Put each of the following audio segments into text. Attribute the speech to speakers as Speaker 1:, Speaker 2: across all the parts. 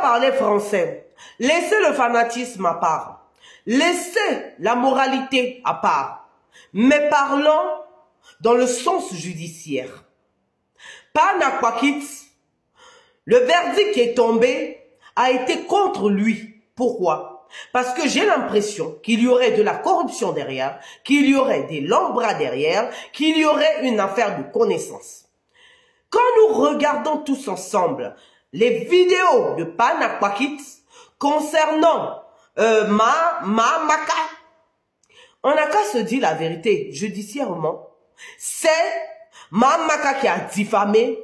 Speaker 1: parler français. Laissez le fanatisme à part. Laissez la moralité à part. Mais parlons dans le sens judiciaire. Pana Kwakit, le verdict qui est tombé a été contre lui. Pourquoi? Parce que j'ai l'impression qu'il y aurait de la corruption derrière, qu'il y aurait des longs bras derrière, qu'il y aurait une affaire de connaissance. Quand nous regardons tous ensemble les vidéos de Pana Kwakit concernant Maka, on n'a qu'à se dire la vérité judiciairement. C'est Maka qui a diffamé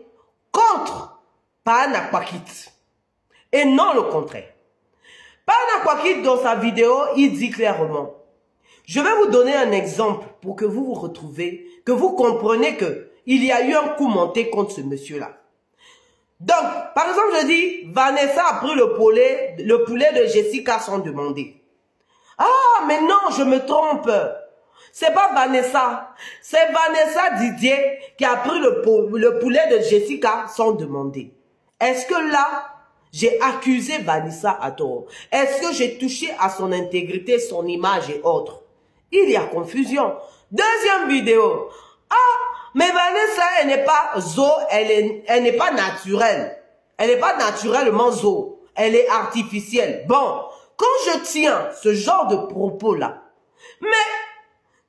Speaker 1: contre Pana Kwakit et non le contraire. Pana Kwakit, dans sa vidéo, il dit clairement, je vais vous donner un exemple pour que vous vous retrouvez, que vous compreniez qu'il y a eu un coup monté contre ce monsieur-là. Donc, par exemple, je dis, Vanessa a pris le poulet de Jessica sans demander. Ah, mais non, je me trompe. C'est pas Vanessa. C'est Vanessa Didier qui a pris le poulet de Jessica sans demander. Est-ce que là, j'ai accusé Vanessa à tort? Est-ce que j'ai touché à son intégrité, son image et autres? Il y a confusion. Deuxième vidéo. Ah, mais Vanessa, elle n'est pas zo, elle n'est pas naturelle. Elle n'est pas naturellement zo. Elle est artificielle. Bon, quand je tiens ce genre de propos-là, mais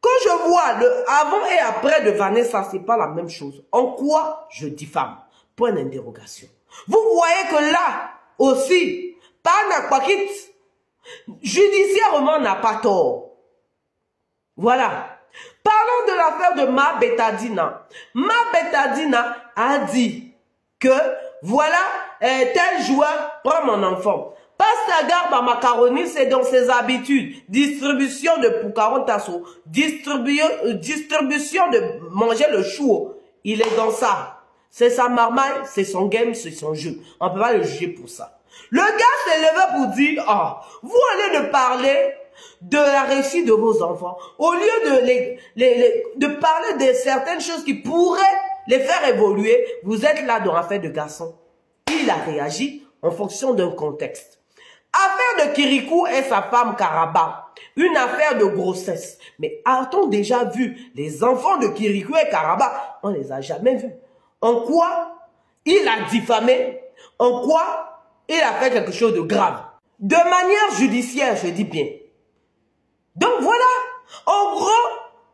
Speaker 1: quand je vois le avant et après de Vanessa, c'est pas la même chose. En quoi je diffame? Point d'interrogation. Vous voyez que là aussi, Pana Kwakit, judiciairement n'a pas tort. Voilà. Parlons de l'affaire de Ma Betadina. Ma Betadina a dit que voilà, tel joueur prend mon enfant. Passe la garde à macaroni, c'est dans ses habitudes. Distribution de Poucaron Tasso. Distribution de manger le chou. Il est dans ça. C'est sa marmaille, c'est son game, c'est son jeu. On ne peut pas le juger pour ça. Le gars s'est levé pour dire, ah, vous allez de parler de la réussite de vos enfants. Au lieu de parler de certaines choses qui pourraient les faire évoluer, vous êtes là dans l'affaire de garçon. Il a réagi en fonction d'un contexte. Affaire de Kirikou et sa femme Karaba. Une affaire de grossesse. Mais a-t-on déjà vu les enfants de Kirikou et Karaba? On ne les a jamais vus. En quoi il a diffamé? En quoi il a fait quelque chose de grave? De manière judiciaire, je dis bien. Donc voilà. En gros,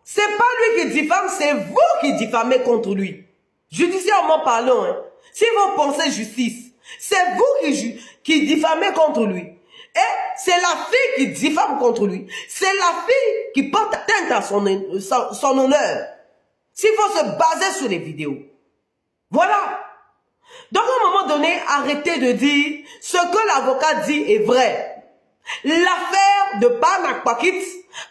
Speaker 1: c'est pas lui qui diffame, c'est vous qui diffamez contre lui. Judiciairement parlant, hein. Si vous pensez justice, c'est vous qui diffamez contre lui. Et c'est la fille qui diffame contre lui. C'est la fille qui porte atteinte à son honneur. S'il faut se baser sur les vidéos. Voilà. Donc à un moment donné, arrêtez de dire ce que l'avocat dit est vrai. L'affaire de Pana Kwakit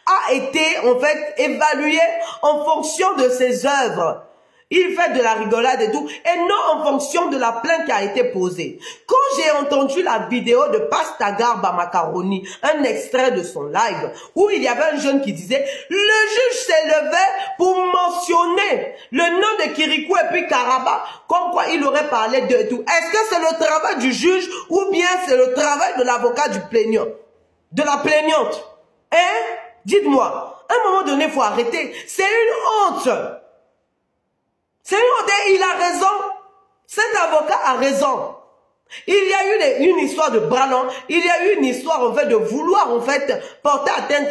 Speaker 1: a été en fait évaluée en fonction de ses œuvres. Il fait de la rigolade et tout, et non en fonction de la plainte qui a été posée. Quand j'ai entendu la vidéo de Pastagar Macaroni, un extrait de son live, où il y avait un jeune qui disait, le juge s'est levé pour mentionner le nom de Kirikou et puis Karaba, comme quoi il aurait parlé de tout. Est-ce que c'est le travail du juge ou bien c'est le travail de l'avocat du plaignant, de la plaignante? Hein? Dites-moi, à un moment donné, il faut arrêter. C'est une honte. C'est une honte et il a raison. Cet avocat a raison. Il y a eu une histoire de ballon. Il y a eu une histoire en fait de vouloir en fait porter atteinte.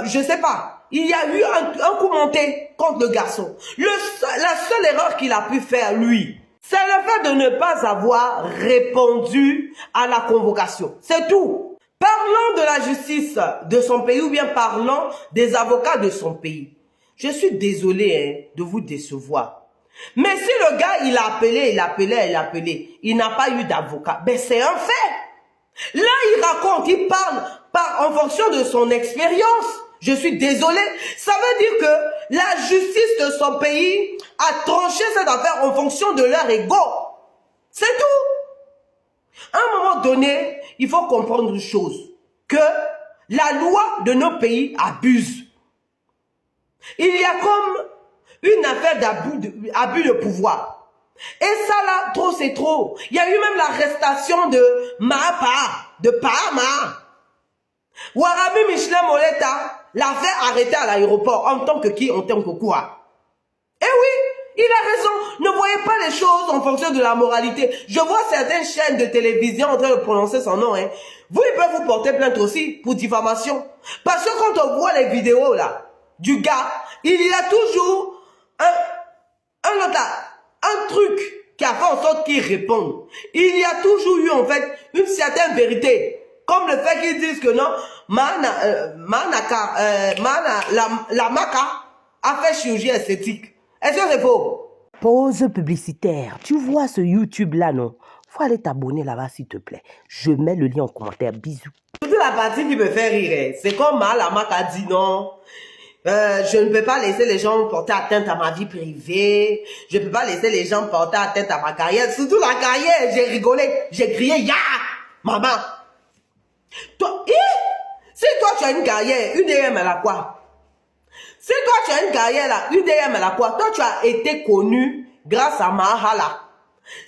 Speaker 1: Je sais pas. Il y a eu un coup monté contre le garçon. La seule erreur qu'il a pu faire lui, c'est le fait de ne pas avoir répondu à la convocation. C'est tout. Parlons de la justice de son pays ou bien parlons des avocats de son pays. Je suis désolé de vous décevoir. Mais si le gars, il a appelé, il n'a pas eu d'avocat, ben c'est un fait. Là, il raconte, il parle en fonction de son expérience. Je suis désolé. Ça veut dire que la justice de son pays a tranché cette affaire en fonction de leur ego. C'est tout. À un moment donné, il faut comprendre une chose, que la loi de nos pays abuse. Il y a comme une affaire d'abus de pouvoir. Et ça là, trop c'est trop. Il y a eu même l'arrestation de Mapa, de Parma. Warabi Michelin Moleta l'a fait arrêter à l'aéroport en tant que qui, en tant que quoi. Eh oui, il a raison. Ne voyez pas les choses en fonction de la moralité. Je vois certaines chaînes de télévision en train de prononcer son nom. Hein. Vous, ils peuvent vous porter plainte aussi pour diffamation. Parce que quand on voit les vidéos là, du gars, il y a toujours un truc qui a fait en sorte qu'il réponde. Il y a toujours eu en fait une certaine vérité. Comme le fait qu'ils disent que non, la Maca a fait chirurgie esthétique. Est-ce que c'est faux?
Speaker 2: Pause publicitaire. Tu vois ce YouTube là, non? Faut aller t'abonner là-bas s'il te plaît. Je mets le lien en commentaire. Bisous.
Speaker 1: Toute la partie qui me fait rire, c'est comme la Maca a dit non. Je ne peux pas laisser les gens porter atteinte à ma vie privée. Je ne peux pas laisser les gens porter atteinte à ma carrière. Surtout la carrière, j'ai rigolé. J'ai crié, ya, maman. Toi, si toi tu as une carrière, UDM elle a quoi? Si toi tu as une carrière là, UDM elle a quoi? Toi tu as été connu grâce à Mahala.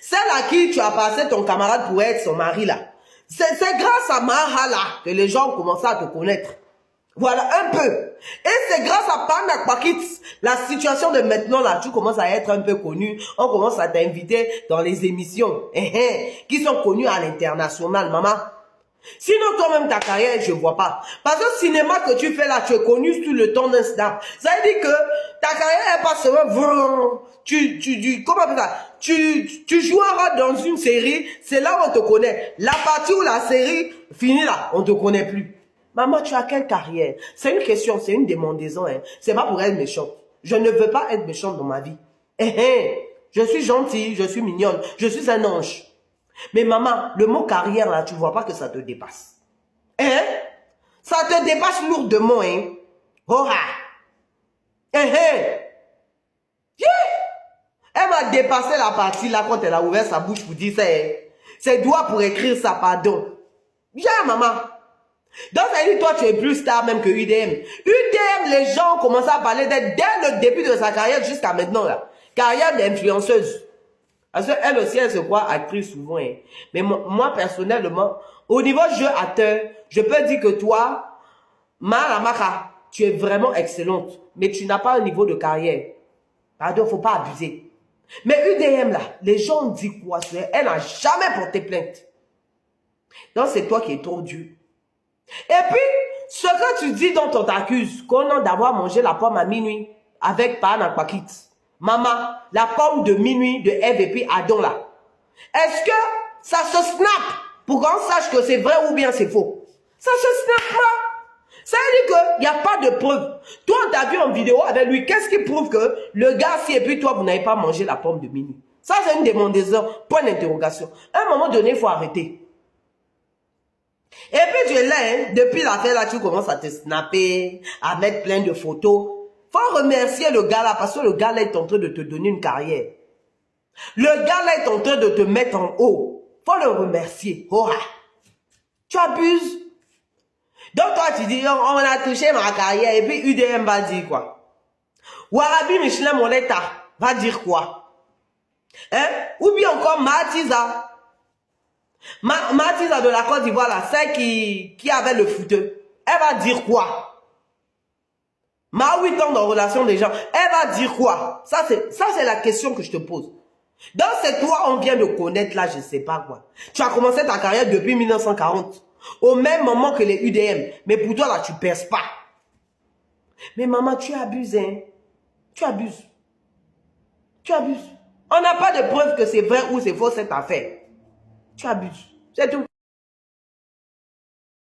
Speaker 1: Celle à qui tu as passé ton camarade pour être son mari là. C'est grâce à Mahala que les gens ont commencé à te connaître. Voilà, un peu. Et c'est grâce à Panda Kwakits, la situation de maintenant là, tu commences à être un peu connu. On commence à t'inviter dans les émissions qui sont connues à l'international, maman. Sinon, toi-même, ta carrière, je ne vois pas. Parce que le cinéma que tu fais là, tu es connu sur le temps d'un snap. Ça veut dire que ta carrière est pas seulement... Comment on appelle ça? Tu joues un rôle dans une série, c'est là où on te connaît. La partie où la série finit là, on ne te connaît plus. Maman, tu as quelle carrière? C'est une question, c'est une demandaison. Hein. C'est pas pour être méchante. Je ne veux pas être méchante dans ma vie. Je suis gentille, je suis mignonne, je suis un ange. Mais maman, le mot carrière là, tu vois pas que ça te dépasse. Hein? Ça te dépasse lourdement, hein? Oh ah! Elle m'a dépassé la partie là quand elle a ouvert sa bouche pour dire ça. Ses doigts pour écrire ça, pardon. Viens, maman. Donc, ça dit, toi, tu es plus star même que UDM. UDM, les gens ont commencé à parler d'elle dès le début de sa carrière jusqu'à maintenant, là. Carrière d'influenceuse. Parce qu'elle aussi, elle se croit actrice souvent. Hein. Mais moi, personnellement, au niveau jeu acteur, je peux dire que toi, Malamaka, tu es vraiment excellente. Mais tu n'as pas un niveau de carrière. Pardon, faut pas abuser. Mais UDM, là, les gens disent quoi sur elle? Elle n'a jamais porté plainte. Donc, c'est toi qui es trop dur. Et puis, ce que tu dis dont on t'accuse, qu'on a d'avoir mangé la pomme à minuit avec Pana Kwakit. Maman, la pomme de minuit de Ève et puis Adam là. Est-ce que ça se snap pour qu'on sache que c'est vrai ou bien c'est faux? Ça se snap pas. Ça veut dire qu'il n'y a pas de preuve. Toi, on t'a vu en vidéo avec lui. Qu'est-ce qui prouve que le gars, si et puis toi, vous n'avez pas mangé la pomme de minuit? Ça, c'est une demandaison. Point d'interrogation. À un moment donné, il faut arrêter. Et puis tu es là, hein, depuis l'affaire là, tu commences à te snapper, à mettre plein de photos. Faut remercier le gars là, parce que le gars là est en train de te donner une carrière. Le gars là est en train de te mettre en haut. Faut le remercier. Oh, tu abuses. Donc toi tu dis, on a touché ma carrière, et puis UDM va dire quoi? Warabi Michelin Moleta va dire quoi? Hein? Ou bien encore Matiza. Matiza de la Côte d'Ivoire, là, celle qui avait le footeux, elle va dire quoi? Ma 8 ans de relation des gens, elle va dire quoi? Ça, c'est la question que je te pose. Donc, c'est toi, on vient de connaître là, je ne sais pas quoi. Tu as commencé ta carrière depuis 1940, au même moment que les UDM. Mais pour toi, là, tu ne perces pas. Mais maman, tu abuses, hein? Tu abuses. Tu abuses. On n'a pas de preuve que c'est vrai ou c'est faux cette affaire. Tu abuses. C'est tout.